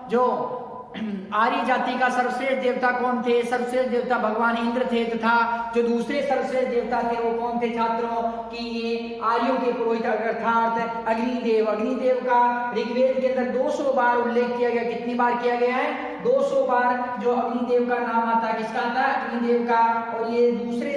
जो आर्य जाति का सर्वश्रेष्ठ देवता कौन थे? सर्वश्रेष्ठ देवता भगवान इंद्र थे, तथा जो दूसरे सर्वश्रेष्ठ देवता थे वो कौन थे छात्रों? कि ये आर्यों के पुरोहित अर्थात अग्निदेव। अग्निदेव का ऋग्वेद के अंदर 200 बार उल्लेख किया गया। कितनी बार किया गया है? 200 बार जो अग्निदेव का नाम आता है। किसका आता है? अग्निदेव का। और ये दूसरे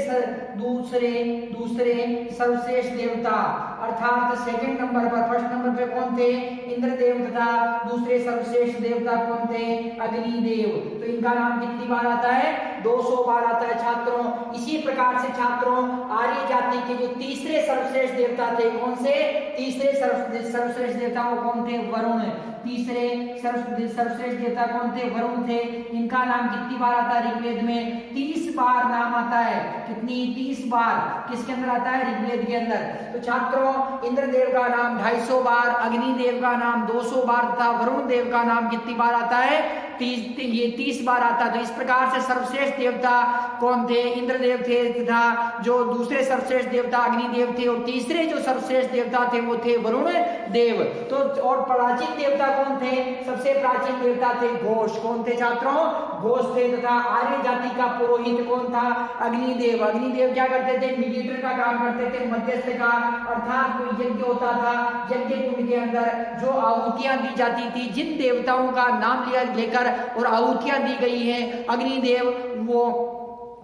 सर्वश्रेष्ठ देवता अर्थात सेकंड नंबर पर, फर्स्ट नंबर पे कौन थे? इंद्रदेव, तथा दूसरे सर्वश्रेष्ठ देवता कौन थे? अग्निदेव। तो इनका नाम कितनी बार आता है? 200 बार आता है छात्रों। इसी प्रकार से छात्रों आर्य जाति के जो तीसरे सर्वश्रेष्ठ देवता थे, कौन से? तीसरे सर्वश्रेष्ठ देवता वो कौन थे? वरुण। तीसरे सर्वश्रेष्ठ देवता कौन थे? वरुण थे। इनका नाम कितनी बार आता है ऋग्वेद में? 30 बार नाम आता है। कितनी? 30 बार। किसके अंदर आता है? ऋग्वेद के अंदर। तो छात्रों इंद्रदेव का नाम 250 बार, अग्निदेव का नाम 200 बार तथा वरुण देव का नाम कितनी बार आता है? 30 बार आता है। तो इस प्रकार से सर्वश्रेष्ठ देवता कौन थे? इंद्रदेव थे, तथा जो दूसरे सर्वश्रेष्ठ देवता अग्निदेव थे, और तीसरे जो सर्वश्रेष्ठ देवता थे वो थे वरुण देव। तो और प्राचीन देवता कौन थे? सबसे प्राचीन देवता थे घोष। कौन थे छात्रों? घोष थे। तथा आर्य जाति का पुरोहित कौन था? अग्निदेव। अग्निदेव क्या करते थे? मीडिएटर का काम करते थे, मध्यस्थ का। अर्थात कोई यज्ञ होता था, यज्ञ कुंड के अंदर जो आहुतियां दी जाती थी, जिन देवताओं का नाम लेकर और आहुतियां दी गई हैं, अग्निदेव वो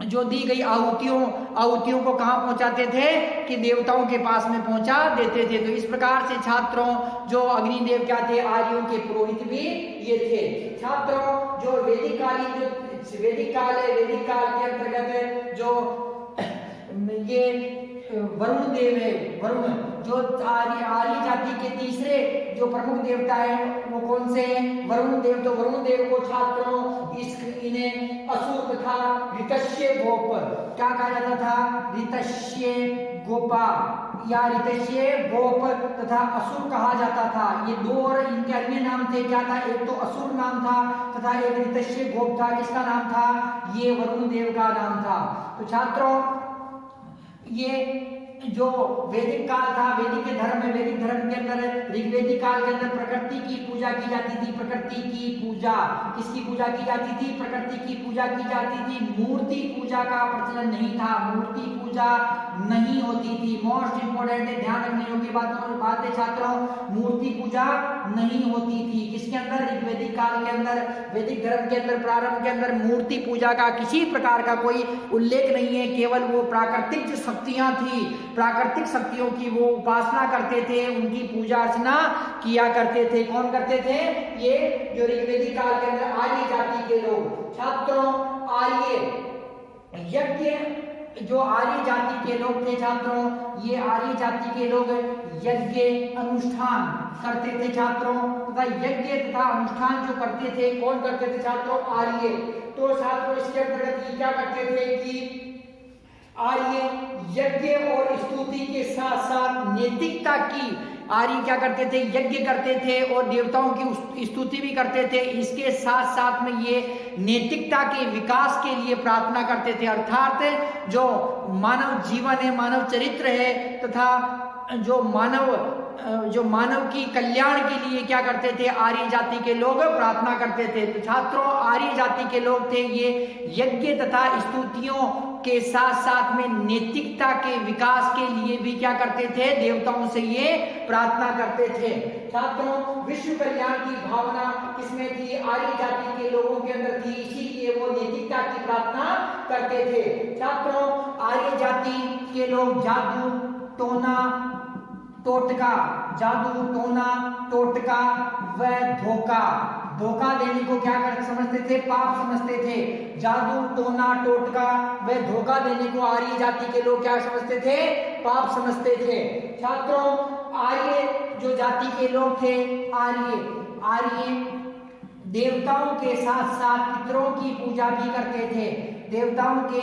जो दी गई आहुतियों को कहां पहुंचाते थे? कि देवताओं के पास में पहुंचा देते थे। तो इस प्रकार से छात्रों जो अग्निदेव क्या थे? आर्यों के पुरोहित भी ये थे। छात्रों जो वैदिक काल है, वैदिक काल के अंतर्गत जो ये वरुण देव है, वरुण जो आर्य जाति के तीसरे जो प्रमुख देवता है वो कौन से हैं? वरुण देव। तो वरुण देव को छात्रों इन्हें असुर तथा ऋतस्य गोप क्या कहा जाता था? ऋतस्य गोपा या ऋतस्य गोप तथा असुर कहा जाता था। ये दो और इनके अन्य नाम थे। क्या था? एक तो असुर नाम था तथा एक ऋतस्य गोप था। किसका नाम था? ये वरुण देव का नाम था। तो छात्रों ये जो वैदिक काल था, वैदिक धर्म के अंदर ऋग्वेदिक काल के अंदर प्रकृति की पूजा की जाती थी। प्रकृति की पूजा, किसकी पूजा की जाती थी? प्रकृति की पूजा की जाती थी। मूर्ति पूजा का प्रचलन नहीं था, मूर्ति पूजा नहीं होती थी। मोस्ट इंपोर्टेंट है, ध्यान रखने योग्य बात है छात्रों, मूर्ति पूजा नहीं होती थी। किसके अंदर? ऋग्वेदिक काल के अंदर, वैदिक धर्म के अंदर प्रारंभ के अंदर मूर्ति पूजा का किसी प्रकार का कोई उल्लेख नहीं है। केवल वो प्राकृतिक जो शक्तियां थी, प्राकृतिक शक्तियों की वो उपासना करते थे, उनकी पूजा अर्चना किया करते थे। कौन करते थे? ये जो ऋग्वेदिक काल के अंदर आर्य जाति के लोग। छात्रों आर्य यज्ञ जो आर्य जाति के लोग थे छात्रों, ये आर्य जाति के लोग यज्ञ अनुष्ठान करते थे छात्रों। तथा यज्ञ तथा अनुष्ठान जो करते थे, कौन करते थे छात्रों? आर्य। तो छात्रों इसके अंतर्गत ये क्या करते थे कि आर्य यज्ञ और स्तुति के साथ साथ नैतिकता की, आर्य क्या करते थे? यज्ञ करते थे और देवताओं की स्तुति भी करते थे। इसके साथ साथ में ये नैतिकता के विकास के लिए प्रार्थना करते थे। अर्थात जो मानव जीवन है, मानव चरित्र है, तथा जो मानव की कल्याण के लिए क्या करते थे? आर्य जाति के लोग प्रार्थना करते थे। तो छात्रों आर्य जाति के लोग थे ये यज्ञ तथा स्तुतियों के साथ साथ में नैतिकता के विकास के लिए भी क्या करते थे? देवताओं से ये प्रार्थना करते थे। छात्रों विश्व कल्याण की भावना किसमें थी? आर्य जाति के लोगों के अंदर थी, इसीलिए वो नैतिकता की प्रार्थना करते थे। छात्रों आर्य जाति के लोग जादू टोना टोटका व धोखा देने को क्या समझते थे? पाप समझते थे। जादू टोना टोटका व धोखा देने को आर्य जाति के लोग क्या समझते थे? पाप समझते थे। छात्रों आर्य जो जाति के लोग थे, आर्य देवताओं के साथ साथ पितरों की पूजा भी करते थे। देवताओं के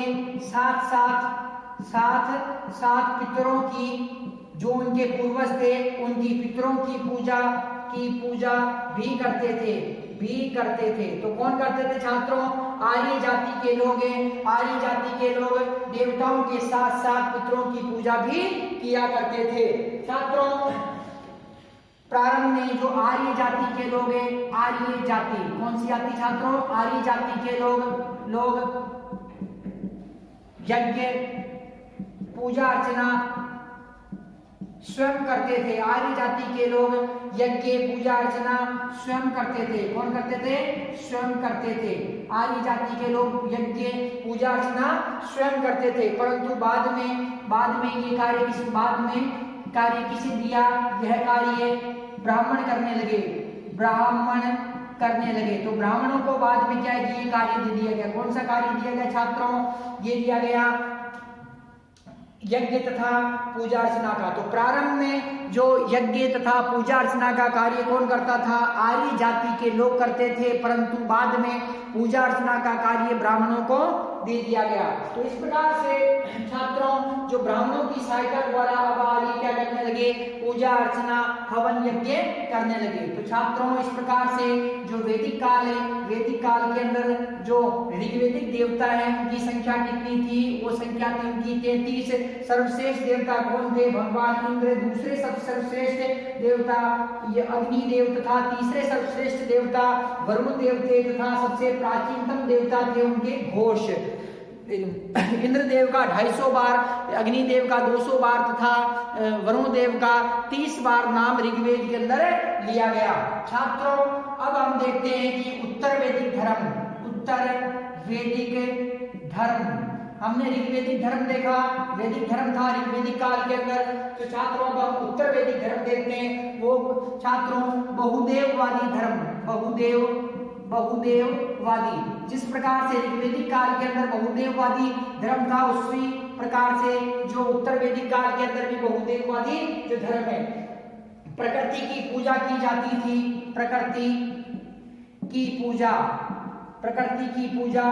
साथ पितरों की, जो उनके पूर्वज थे, उनकी पितरों की पूजा भी करते थे। तो कौन करते थे छात्रों? आर्य जाति के लोग हैं। आर्य जाति के लोग देवताओं के साथ साथ पितरों की पूजा भी किया करते थे। छात्रों प्रारंभ में जो आर्य जाति के लोग हैं, आर्य जाति, कौन सी जाति छात्रों? आर्य जाति के लोग यज्ञ पूजा अर्चना स्वयं करते थे। आर्य जाति के लोग यज्ञ पूजा अर्चना स्वयं करते थे। कौन करते थे? स्वयं करते थे। आर्य जाति के लोग यज्ञ पूजा अर्चना स्वयं करते थे, परंतु बाद में ये कार्य किसे दिया? यह कार्य ब्राह्मण करने लगे। तो ब्राह्मणों को बाद में क्या है? ये कार्य दे दिया गया। कौन सा कार्य दिया गया छात्रों? ये दिया गया यज्ञ तथा पूजा अर्चना का। तो प्रारंभ में जो यज्ञ तथा पूजा अर्चना का कार्य कौन करता था? आर्य जाति के लोग करते थे, परंतु बाद में पूजा अर्चना का कार्य ब्राह्मणों को दे दिया गया। तो इस प्रकार से छात्रों जो ब्राह्मणों की सहायता द्वारा अब आर्य क्या करने लगे? पूजा अर्चना हवन यज्ञ करने लगे। तो छात्रों इस प्रकार से जो वैदिक काल है, वैदिक काल के अंदर जो ऋग्वैदिक देवता है उनकी संख्या कितनी थी? वो संख्या थी उनकी 33। सर्वश्रेष्ठ देवता कौन थे? भगवान इंद्र। दूसरे सर्वश्रेष्ठ देवता ये अग्नि देव तथा तीसरे सर्वश्रेष्ठ देवता वरुण देव थे तथा सबसे प्राचीनतम देवता थे उनके घोष। इंद्र देव का 250 बार, अग्नि देव का 200 बार तथा वरुण देव का 30 बार नाम ऋग्वेद के अंदर लिया गया। छात्रों अब हम देखते हैं कि उत्तर वैदिक धर्म हमने ऋग्वैदिक धर्म देखा, वैदिक धर्म था ऋग्वैदिक काल के अंदर। तो छात्रों अब हम उत्तर वैदिक धर्म देखते हैं। वो छात्रों बहुदेववादी धर्म, बहुदेववादी, जिस प्रकार से ऋग्वैदिक काल के अंदर बहुदेववादी धर्म था, उसी प्रकार से जो उत्तर वैदिक काल के अंदर भी बहुदेववादी जो धर्म है। प्रकृति की पूजा की जाती थी, प्रकृति की पूजा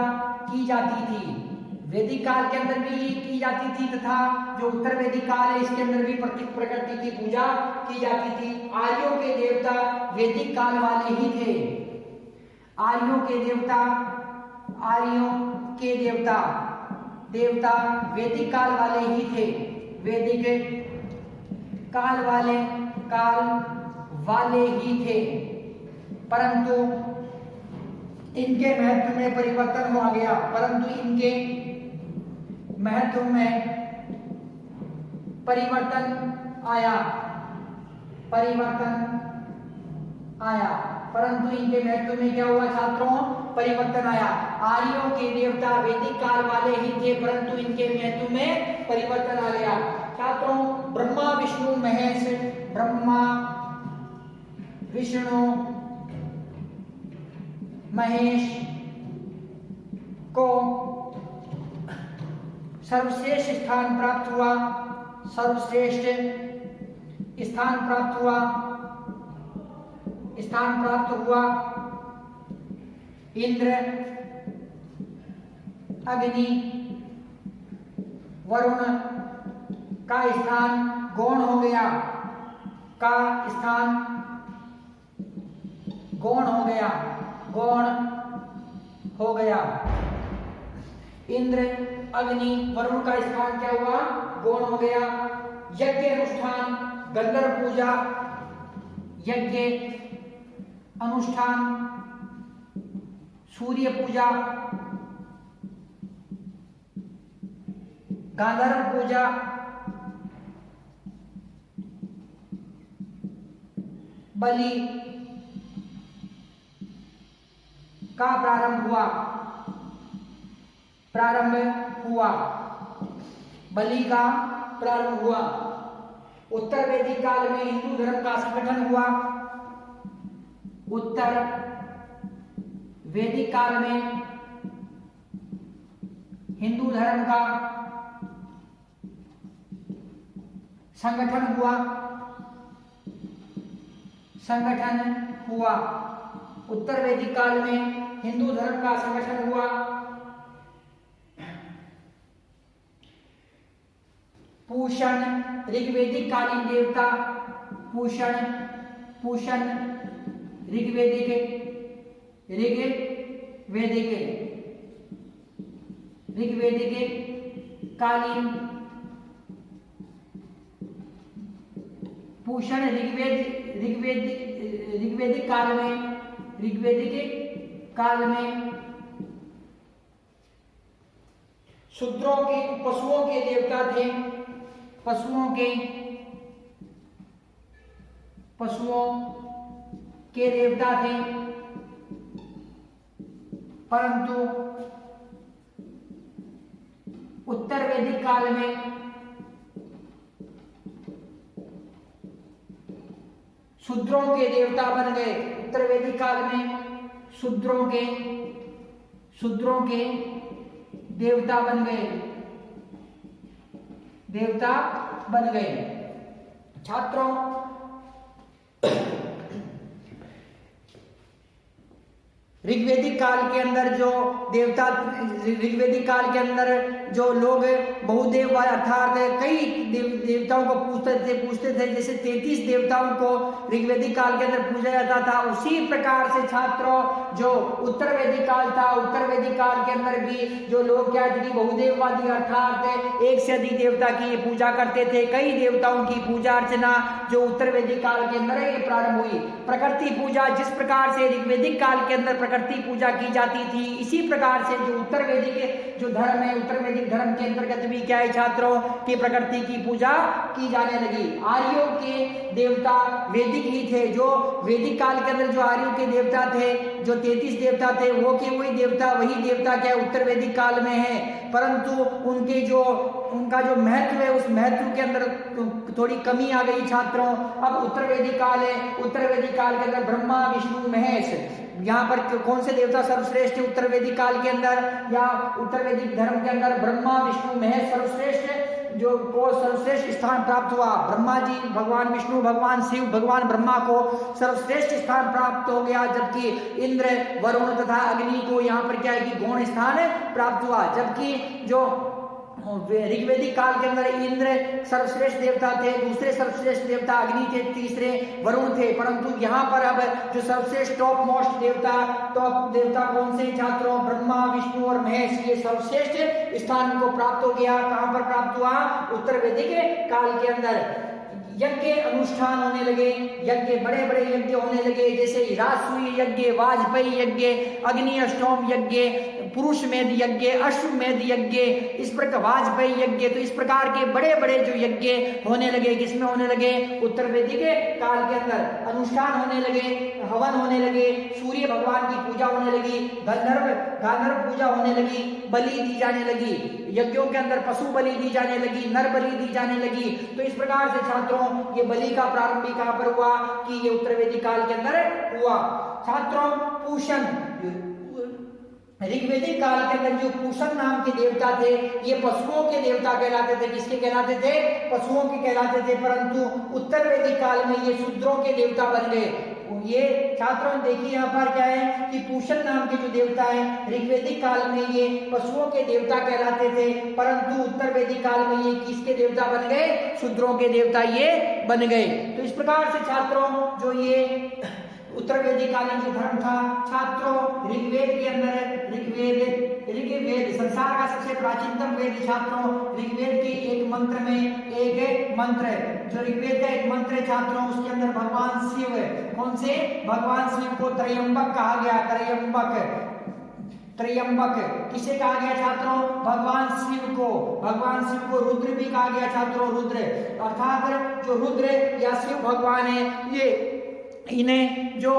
की जाती थी। वैदिक काल के अंदर भी की जाती थी तथा जो उत्तर वैदिक काल है इसके अंदर भी प्रकृति की पूजा की जाती थी। आर्यों के देवता वैदिक काल वाले ही थे। आर्यों के देवता वैदिक काल वाले ही थे। वैदिक काल वाले ही थे, परंतु इनके महत्व में परिवर्तन हो गया। महत्व में परिवर्तन आया, परंतु इनके महत्व में क्या हुआ छात्रों? परिवर्तन आया। आर्यों के देवता वैदिक काल वाले ही थे, परंतु इनके महत्व में परिवर्तन आ गया। छात्रों ब्रह्मा विष्णु महेश को सर्वश्रेष्ठ स्थान प्राप्त हुआ। इंद्र, अग्नि, वरुण का स्थान गौण हो गया। इंद्र, अग्नि, वरुण का स्थान क्या हुआ? गौण हो गया। यज्ञ अनुष्ठान, गंधर्व पूजा, यज्ञ अनुष्ठान, सूर्य पूजा, गांधर्व पूजा, बलि का प्रारंभ हुआ। बलि का प्रारंभ हुआ। उत्तर वैदिक काल में हिंदू धर्म का संगठन हुआ। उत्तर वैदिक काल में हिंदू धर्म का संगठन हुआ। उत्तर वैदिक काल में हिंदू धर्म का संगठन हुआ। पूषण ऋग्वैदिक कालीन देवता, पूषण ऋग्वैदिक कालीन, पूषण ऋग्वैदिक काल में शूद्रों के पशुओं के देवता थे, पशुओं के देवता थे, परंतु उत्तर वैदिक काल में शूद्रों के देवता बन गए। उत्तर वैदिक काल में शूद्रों के देवता बन गए। छात्रों, ऋग्वैदिक काल के अंदर जो लोग बहुदेव अर्थात कई देवताओं को पूछते थे, जैसे 33 देवताओं को ऋग्वैदिक काल के अंदर पूजा जाता था, उसी प्रकार से छात्रों जो उत्तर वैदिक काल था, उत्तर वैदिक काल के अंदर भी जो लोग क्या थे, बहुदेववादी अर्थात एक से अधिक देवता की पूजा करते थे। कई देवताओं की पूजा अर्चना जो उत्तर वैदिक काल के अंदर ये प्रारंभ हुई। प्रकृति पूजा, जिस प्रकार से ऋग्वैदिक काल के अंदर प्रकृति पूजा की जाती थी, इसी प्रकार से जो उत्तर वैदिक जो धर्म है, उत्तर वैदिक धर्म के अंतर्गत भी क्या है छात्रों की प्रकृति की पूजा की जाने लगी। आर्यों के देवता वैदिक ही थे। जो वैदिक काल के अंदर जो आर्यों के देवता थे, जो 33 देवता थे, वो के वही देवता क्या उत्तर वैदिक काल में है, परंतु उनका जो महत्व है, उस महत्व के अंदर थोड़ी कमी आ गई छात्रों। अब उत्तर वैदिक काल है, उत्तर वैदिक काल के अंदर ब्रह्मा विष्णु महेश, यहाँ पर कौन से देवता सर्वश्रेष्ठ है उत्तर वैदिक काल के अंदर, या उत्तर वैदिक धर्म के अंदर ब्रह्मा विष्णु महेश सर्वश्रेष्ठ जो को सर्वश्रेष्ठ स्थान प्राप्त हुआ। ब्रह्मा जी, भगवान विष्णु, भगवान शिव, भगवान ब्रह्मा को सर्वश्रेष्ठ स्थान प्राप्त हो गया, जबकि इंद्र, वरुण तथा अग्नि को यहाँ पर क्या है कि गौण स्थान प्राप्त हुआ। जबकि जो ऋग्वैदिक काल के अंदर इंद्र सर्वश्रेष्ठ देवता थे, दूसरे सर्वश्रेष्ठ देवता अग्नि थे, तीसरे वरुण थे, परंतु यहाँ पर अब जो सर्वश्रेष्ठ टॉप मोस्ट देवता कौन से छात्रों, ब्रह्मा विष्णु और महेश, ये सर्वश्रेष्ठ स्थान को प्राप्त हो गया। कहाँ पर प्राप्त हुआ? उत्तर वैदिक काल के अंदर। यज्ञ अनुष्ठान होने लगे, यज्ञ बड़े बड़े यज्ञ होने लगे, जैसे राजसूय यज्ञ, वाजपेयी यज्ञ, अग्नि अष्टोम यज्ञ, पुरुष मेध यज्ञ, अश्वमेध यज्ञ, इस प्रकार वाजपेयी यज्ञ। तो इस प्रकार के बड़े बड़े जो यज्ञ होने लगे, किसमें होने लगे? उत्तर वैदिक काल के अंदर। अनुष्ठान होने लगे, हवन होने लगे, सूर्य भगवान की पूजा होने लगी, गांधर्व पूजा होने लगी, बलि दी जाने लगी, यज्ञों के अंदर पशु बलि दी जाने लगी, नर बलि दी जाने लगी। तो इस प्रकार से छात्रों ये बलि का प्रारंभ भी कहां पर हुआ? कि ये उत्तर वैदिक काल के अंदर हुआ। छात्रों, पूषण, ऋग्वैदिक काल के अंदर जो पूषण नाम के देवता थे, ये पशुओं के देवता कहलाते थे। किसके कहलाते थे? पशुओं के कहलाते थे, परंतु उत्तर वैदिक काल में ये शूद्रों के देवता बन गए। ये छात्रों देखिए यहाँ पर क्या है कि पूषण नाम के जो देवता है, ऋग्वैदिक काल में ये पशुओं के देवता कहलाते थे, परंतु उत्तर वैदिक काल में ये किसके देवता बन गए? शूद्रों के देवता ये बन गए। तो इस प्रकार से छात्रों जो ये उत्तर वैदिक कालीन जो धर्म था छात्रों, ऋग्वेद के अंदर ऋग्वेद संसार का सबसे प्राचीनतम वेद छात्रों। ऋग्वेद के एक मंत्र में एक मंत्र जो ऋग्वेद का एक मंत्र है छात्रों, उसके अंदर भगवान शिव, कौन से? भगवान शिव को त्रयंबक कहा गया। त्रयंबक किसे कहा गया छात्रों? भगवान शिव को रुद्र भी कहा गया छात्रों। रुद्र अर्थात जो रुद्र या शिव भगवान है, ये इन्हें जो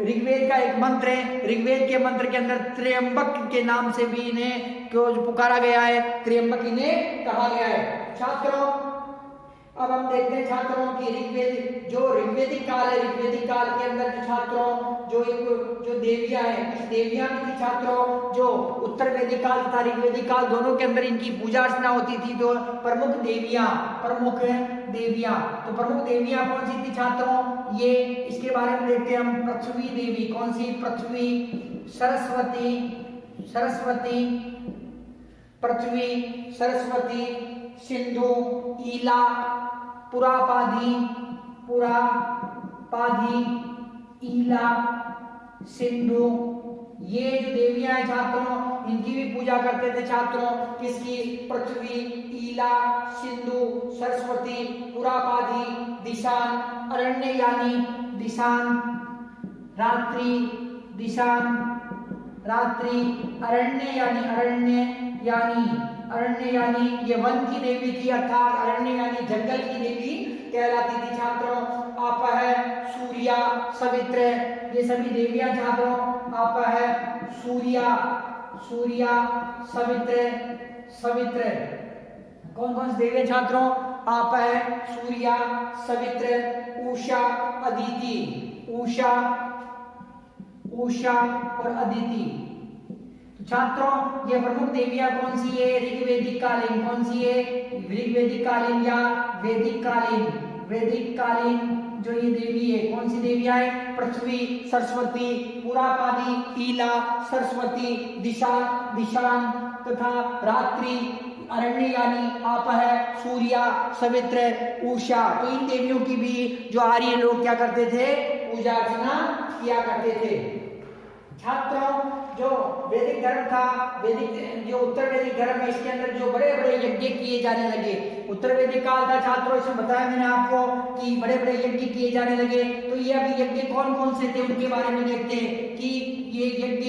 ऋग्वेद का एक मंत्र है, ऋग्वेद के मंत्र के अंदर त्रयंबक के नाम से भी इन्हें क्यों पुकारा गया है? त्रयंबक इन्हें कहा गया है। छात्रों अब हम देखते हैं छात्रों की ऋग्वेदिक काल है, ऋग्वेदिक काल के अंदर जो छात्रों जो देवियां हैं, कुछ देवियां भी थी छात्रों, जो उत्तर वैदिक काल तथा ऋग्वेदिक काल दोनों के अंदर इनकी पूजा अर्चना होती थी। तो प्रमुख देवियां तो प्रमुख देवियां कौन सी थी छात्रों? ये इसके बारे में देखते हैं हम। पृथ्वी देवी, कौन सी? पृथ्वी, सरस्वती, सिंधु, ईला, पुरापाधी, ईला, सिंधु, ये जो देवियां हैं छात्रों, इनकी भी पूजा करते थे छात्रों। किसकी? पृथ्वी, ईला, सिंधु, सरस्वती, पुरापादी, दिशान, अरण्य यानी दिशान, रात्रि, दिशान, रात्रि, अरण्य यानी ये वन की देवी थी, अर्थात अरण्य यानी जंगल की देवी कहलाती थी छात्रों। आप है सूर्या, सवित्र, ये सभी देवियां छात्रों। आप है सूर्या, सवित्र, कौन कौन सी देवियां छात्रों? आप है सूर्या, सवित्र, उषा, अदिति, उषा और अदिति। तो छात्रों ये प्रमुख देवियां कौन सी है? ऋग्वैदिक कालीन। कौन सी है? ऋग्वैदिक कालीन या वैदिक कालीन। वैदिक कालीन जो ये देवी है, कौन सी देवियां है? पृथ्वी, सरस्वती, पुरापादी, ईला, सरस्वती, दिशान तथा रात्रि, अरण्य यानी आप है सूर्या, सवित्र, उषा। तो इन देवियों की भी जो आर्य लोग क्या करते थे? पूजा अर्चना किया करते थे छात्रों। जो वैदिक धर्म था, जो उत्तर वैदिक धर्म है, इसके अंदर जो बड़े बड़े यज्ञ किए जाने लगे। उत्तर वैदिक काल था छात्रों, इसमें बताया मैंने आपको कि बड़े बड़े यज्ञ किए जाने लगे। तो ये अभी यज्ञ कौन कौन से थे उनके बारे में देखते हैं कि ये यज्ञ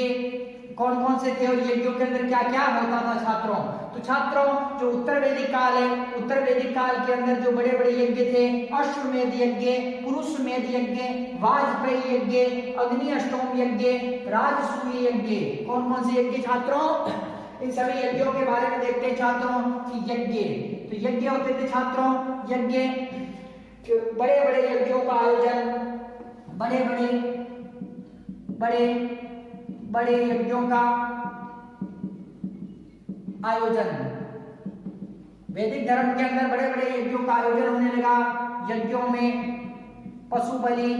कौन कौन से थे और यज्ञों के अंदर क्या क्या होता था छात्रों। तो छात्रों जो उत्तर वैदिक काल है, उत्तर वैदिक काल के अंदर जो बड़े बड़े यज्ञ थे, अश्वमेध यज्ञ, पुरुषमेध यज्ञ, वाजपेयी यज्ञ, अग्नि अष्टोम यज्ञ, राजसूय यज्ञ। कौन कौन से यज्ञ छात्रों? इन सभी यज्ञों के बारे में देखते हैं छात्रों कि यज्ञ, तो यज्ञ होते थे छात्रों, यज्ञ बड़े बड़े यज्ञों का आयोजन, बड़े यज्ञों का आयोजन। वैदिक धर्म के अंदर बड़े बड़े यज्ञों का आयोजन होने लगा। यज्ञों में पशु बलि,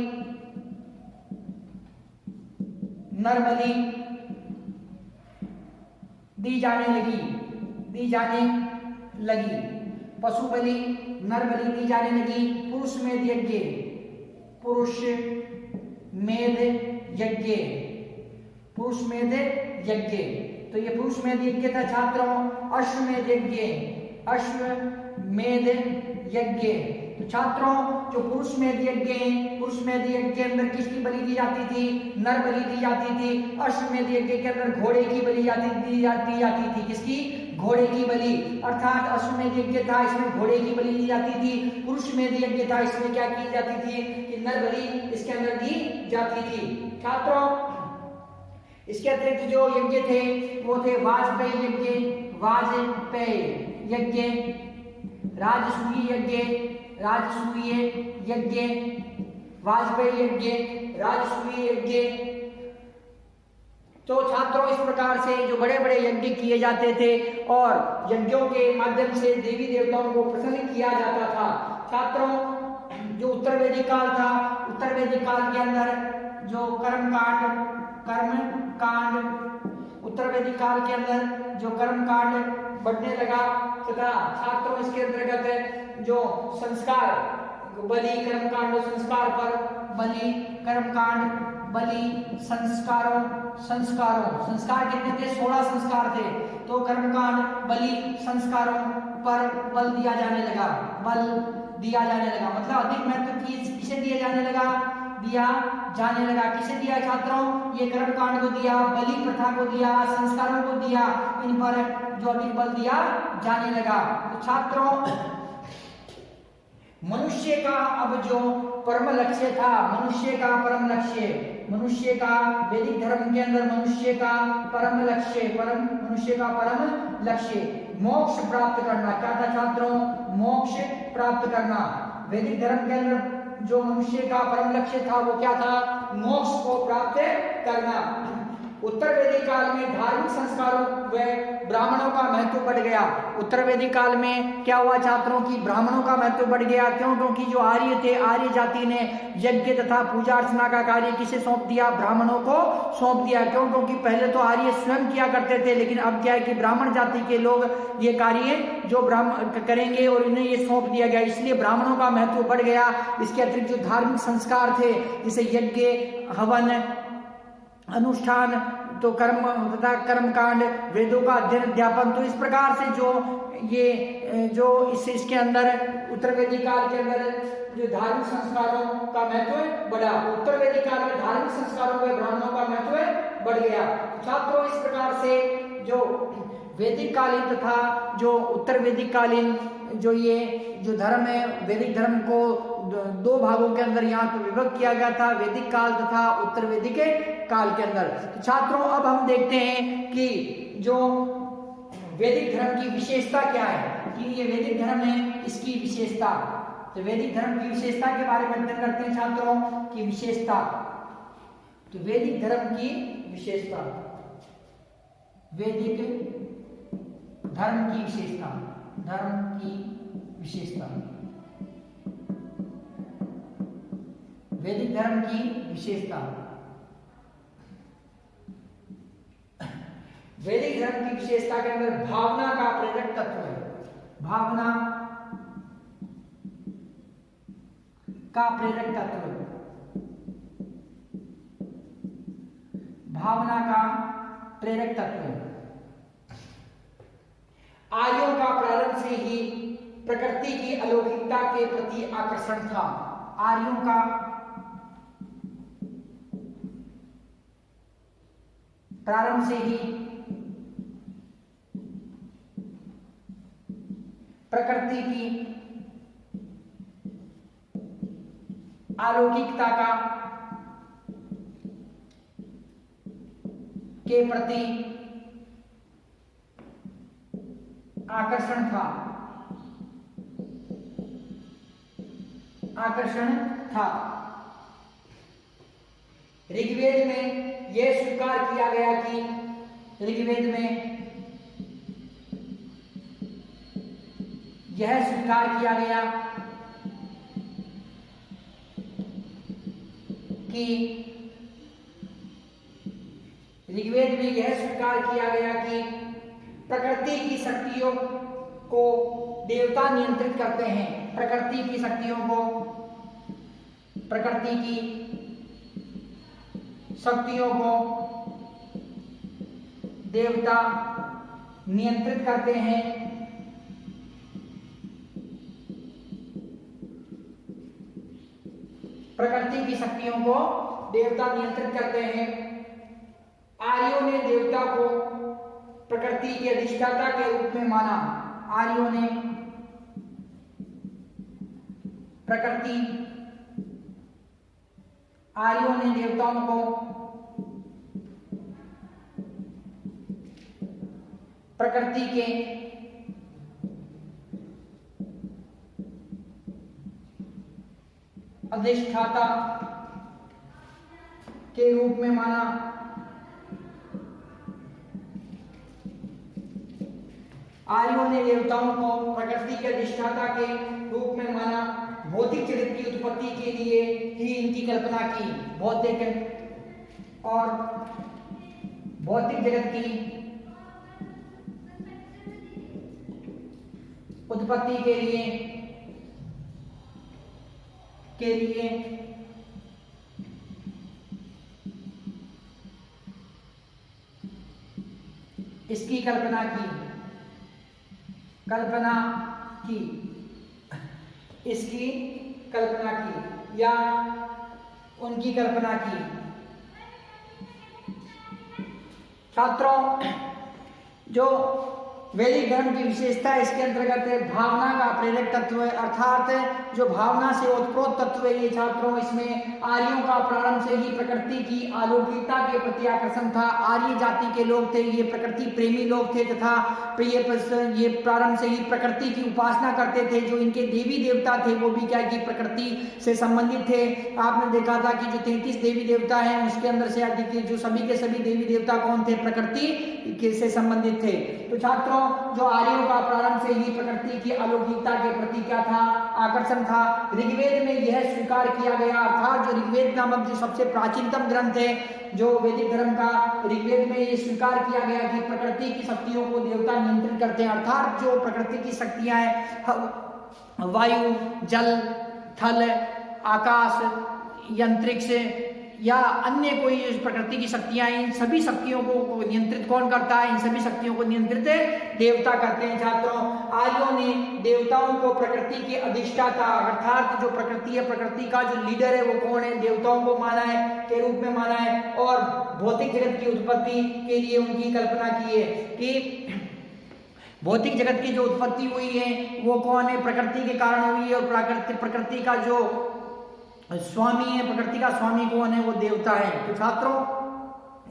नर बलि दी जाने लगी। पशु बलि, नर बलि दी जाने लगी। पुरुषमेध यज्ञ, पुरुषमेध यज्ञ। तो ये पुरुषमेध यज्ञ था छात्रों। अश्वमेध यज्ञ। तो छात्रों जो पुरुषमेध यज्ञ है, पुरुषमेध यज्ञ के अंदर किसकी बलि दी जाती थी? नर बलि दी जाती थी। अश्वमेध यज्ञ के अंदर घोड़े की बलि दी जाती थी। किसकी? घोड़े की बलि। अर्थात अश्वमेध यज्ञ था, इसमें घोड़े की बलि दी जाती थी। पुरुषमेध यज्ञ था, इसमें क्या की जाती थी कि नर बलि इसके अंदर दी जाती थी छात्रों। इसके अतिरिक्त जो यज्ञ थे वो थे वाजपेयी यज्ञ, राजसूय यज्ञ, वाजपेयी यज्ञ, राजसूय यज्ञ। तो छात्रों इस प्रकार से जो बड़े बड़े यज्ञ किए जाते थे और यज्ञों के माध्यम से देवी देवताओं को प्रसन्न किया जाता था छात्रों। जो उत्तर वैदिक काल था, उत्तर वैदिक काल के अंदर जो उत्तर वैदिक काल के अंदर जो कर्मकांड बढ़ने लगा तथा छात्रों इसके अंतर्गत जो संस्कार, बलि, कर्मकांड, संस्कार पर बलि, कर्मकांड, बलि, संस्कार कितने थे? 16 संस्कार थे। तो कर्मकांड, बलि, संस्कारों पर बल दिया जाने लगा। मतलब अधिक महत्व किसे दिया जाने लगा? किसे दिया छात्रों? ये कर्मकांड को दिया, बलि प्रथा को दिया, संस्कारों को दिया, इन पर जो अधिक बल दिया जाने लगा। तो छात्रों मनुष्य का अब जो परम लक्ष्य था, मनुष्य का वैदिक धर्म के अंदर मनुष्य का परम लक्ष्य मोक्ष प्राप्त करना। क्या था छात्रों? मोक्ष प्राप्त करना। वैदिक धर्म के अंदर जो मनुष्य का परम लक्ष्य था वो क्या था? मोक्ष को प्राप्त करना। उत्तर वैदिक काल में धार्मिक संस्कारों व ब्राह्मणों का महत्व बढ़ गया। उत्तर वैदिक काल में क्या हुआ छात्रों की? ब्राह्मणों का महत्व बढ़ गया। क्यों? क्योंकि जो आर्य थे, आर्य जाति ने यज्ञ तथा पूजा अर्चना का कार्य किसे सौंप दिया? ब्राह्मणों को सौंप दिया। क्यों? क्योंकि पहले तो आर्य स्वयं किया करते थे, लेकिन अब क्या है कि ब्राह्मण जाति के लोग ये कार्य जो ब्राह्मण करेंगे और इन्हें ये सौंप दिया गया, इसलिए ब्राह्मणों का महत्व बढ़ गया। इसके अतिरिक्त जो धार्मिक संस्कार थे, जैसे यज्ञ, हवन, अनुष्ठान, तो कर्म तथा कर्मकांड, वेदों का अध्ययन अध्यापन। तो इस प्रकार से जो ये जो इसके अंदर उत्तर वैदिक काल के अंदर जो धार्मिक संस्कारों का महत्व बढ़ा, उत्तर वैदिक काल में धार्मिक संस्कारों में ब्राह्मणों का महत्व बढ़ गया। छात्रों, इस प्रकार से जो वैदिक कालीन तथा जो उत्तर वैदिक कालीन जो ये जो धर्म है, वैदिक धर्म को दो भागों के अंदर यहाँ पर विभक्त किया गया था, वैदिक काल तथा उत्तर वैदिक काल के अंदर। तो छात्रों, अब हम देखते हैं कि जो वैदिक धर्म की विशेषता क्या है, कि ये वैदिक धर्म है, इसकी विशेषता। तो वैदिक धर्म की विशेषता के बारे में अध्ययन करते हैं छात्रों, की विशेषता। तो वैदिक धर्म की विशेषता, वैदिक धर्म की विशेषता, धर्म की विशेषता, वैदिक धर्म की विशेषता। वैदिक धर्म की विशेषता के अंदर भावना का प्रेरक तत्व है, भावना का प्रेरक तत्व, भावना का प्रेरक तत्व। आर्यों का प्रारंभ से ही प्रकृति की अलौकिकता के प्रति आकर्षण था। आर्यों का प्रारंभ से ही प्रकृति की अलौकिकता का के प्रति आकर्षण था, आकर्षण था। ऋग्वेद में यह स्वीकार किया गया कि ऋग्वेद में यह स्वीकार किया गया कि ऋग्वेद में यह स्वीकार किया गया कि प्रकृति की शक्तियों को देवता नियंत्रित करते हैं। प्रकृति की शक्तियों को, प्रकृति की शक्तियों को देवता नियंत्रित करते हैं। प्रकृति की शक्तियों को देवता नियंत्रित करते हैं। आर्यों ने देवता को प्रकृति के अधिष्ठाता के रूप में माना। आर्यों ने प्रकृति, आर्यों ने देवताओं को प्रकृति के अधिष्ठाता के रूप में माना। आर्यों ने देवताओं को प्रकृति के अधिष्ठाता के रूप में माना। भौतिक जगत की उत्पत्ति के लिए ही इनकी कल्पना की। भौतिक और भौतिक जगत की उत्पत्ति के लिए इसकी कल्पना की, इसकी कल्पना की या उनकी कल्पना की। छात्रों, जो वैदिक धर्म की विशेषता इसके अंतर्गत है भावना का प्रेरक तत्व है, अर्थात जो भावना से ओतप्रोत तत्व है ये छात्रों। इसमें आर्यों का प्रारंभ से ही प्रकृति की अलौकिकता के प्रति आकर्षण था। आर्य जाति के लोग थे, ये प्रकृति प्रेमी लोग थे तथा ये प्रारंभ से ही प्रकृति की उपासना करते थे। जो इनके देवी देवता थे वो भी क्या कि प्रकृति से संबंधित थे। आपने देखा था कि जो 33 देवी देवता हैं उसके अंदर से अधिक जो सभी के सभी देवी देवता कौन थे, प्रकृति से संबंधित थे। तो छात्रों, जो आर्यों का प्रारंभ से ही प्रकृति की अलौकिकता के प्रति क्या था, आकर्षण था। ऋग्वेद में यह स्वीकार किया गया, अर्थात जो ऋग्वेद नामक जो सबसे प्राचीनतम ग्रंथ है जो वैदिक धर्म का, ऋग्वेद में यह स्वीकार किया गया कि प्रकृति की शक्तियों को देवता नियंत्रित करते हैं। अर्थात जो प्रकृति की शक्तियां हैं, वायु, जल, थल, आकाश, अंतरिक्ष, या अन्य कोई प्रकृति की शक्तियां, इन सभी शक्तियों को नियंत्रित कौन करता है? इन सभी शक्तियों को नियंत्रित देवता करते हैं। छात्रों, आर्यों ने देवताओं को प्रकृति के अधिष्ठाता अर्थात जो प्रकृति है, प्रकृति का जो लीडर है वो कौन है? देवताओं को माना है, के रूप में माना है, और भौतिक जगत की उत्पत्ति के लिए उनकी कल्पना की है कि भौतिक जगत की जो उत्पत्ति हुई है वो कौन है? प्रकृति के कारण हुई है, और प्रकृति का जो स्वामी है, प्रकृति का स्वामी कौन है? वो देवता है। तो छात्रों,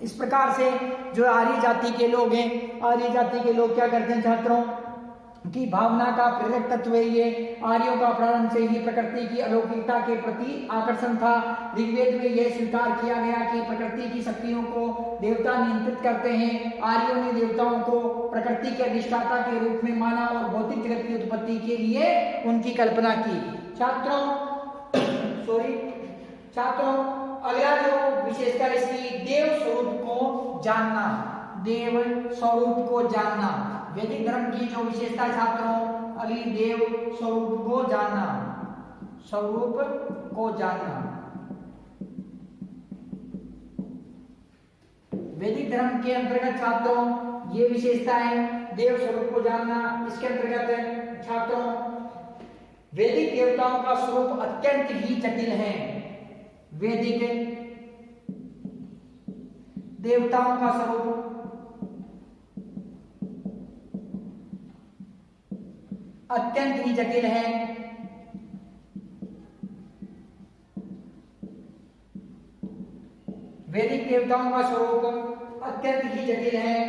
इस प्रकार से जो आर्य जाति के लोग हैं, आर्य जाति के लोग क्या करते हैं छात्रों की भावना का प्रेरक तत्व है ये। आर्यों का प्रारंभ से ही प्रकृति की अलौकिकता के प्रति आकर्षण था। ऋग्वेद में यह स्वीकार किया गया कि प्रकृति की शक्तियों को देवता नियंत्रित करते हैं। आर्यों ने देवताओं को प्रकृति के अधिष्ठाता के रूप में माना और भौतिक जगत की उत्पत्ति के लिए उनकी कल्पना की। छात्रों, अगला जो विशेषता इसकी देव स्वरूप को जानना, देव स्वरूप को जानना। वैदिक धर्म की जो विशेषता छात्रों अगली देव स्वरूप को जानना, स्वरूप को जानना। वैदिक धर्म के अंतर्गत छात्रों ये विशेषता है देव स्वरूप को जानना। इसके अंतर्गत छात्रों वैदिक देवताओं का स्वरूप अत्यंत ही जटिल है। वैदिक देवताओं का स्वरूप अत्यंत ही जटिल है। वैदिक देवताओं का स्वरूप अत्यंत ही जटिल है,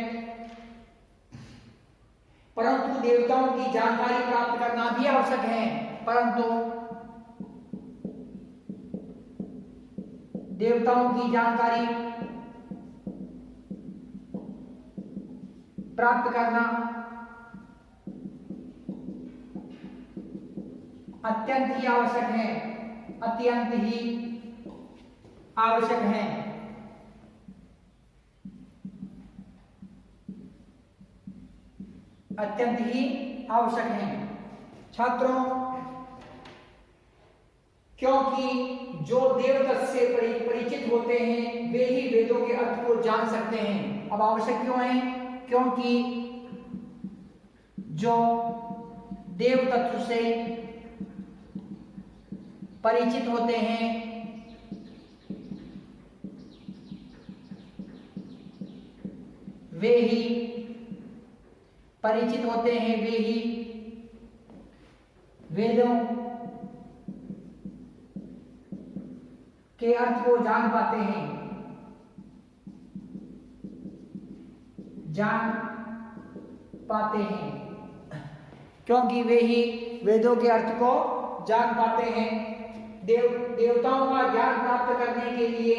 परंतु देवताओं की जानकारी प्राप्त करना भी आवश्यक है। परंतु देवताओं की जानकारी प्राप्त करना अत्यंत ही आवश्यक है, अत्यंत ही आवश्यक है। अत्यंत ही आवश्यक है छात्रों, क्योंकि जो देव तत्व से परिचित होते हैं वे ही वेदों के अर्थ को जान सकते हैं। अब आवश्यक क्यों है? क्योंकि जो देव तत्व से परिचित होते हैं वे ही परिचित होते हैं, वे ही वेदों के अर्थ को जान पाते हैं, जान पाते हैं, क्योंकि वे ही वेदों के अर्थ को जान पाते हैं। देवताओं का ज्ञान प्राप्त करने के लिए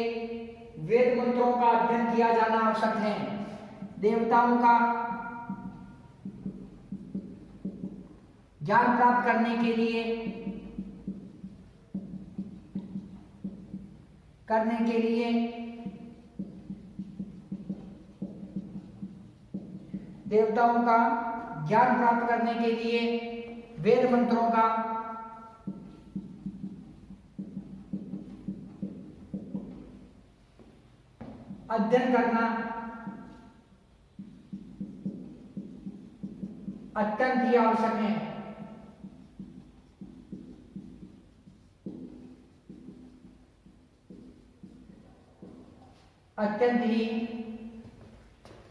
वेद मंत्रों का अध्ययन किया जाना आवश्यक है। देवताओं का ज्ञान प्राप्त करने के लिए देवताओं का ज्ञान प्राप्त करने के लिए वेद मंत्रों का अध्ययन करना अत्यंत ही आवश्यक है। अत्यंत ही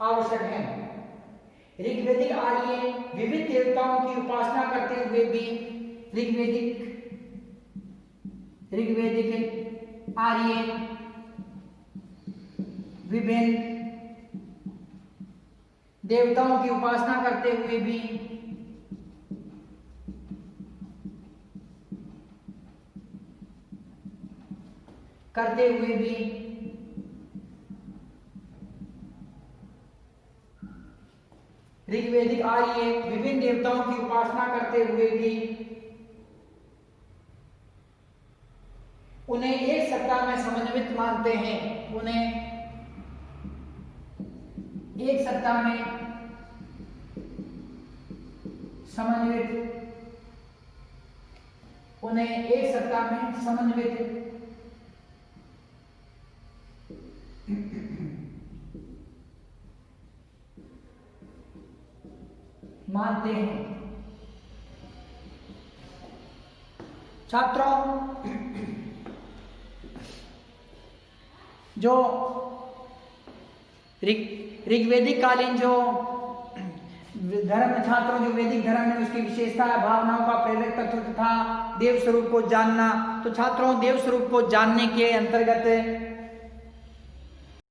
आवश्यक है। ऋग्वेदिक आर्य विविध देवताओं की उपासना करते हुए भी ऋग्वेदिक आर्य विभिन्न देवताओं की उपासना करते हुए भी ऋग्वेदिक आर्य विभिन्न देवताओं की उपासना करते हुए भी उन्हें एक सत्ता में समन्वित मानते हैं। उन्हें एक सत्ता में समन्वित मानते हैं। छात्रों, जो ऋग्वेदिक कालीन जो धर्म, छात्रों जो वैदिक धर्म है उसकी विशेषता है भावनाओं का प्रेरक तत्व तथा देव स्वरूप को जानना। तो छात्रों, देव स्वरूप को जानने के अंतर्गत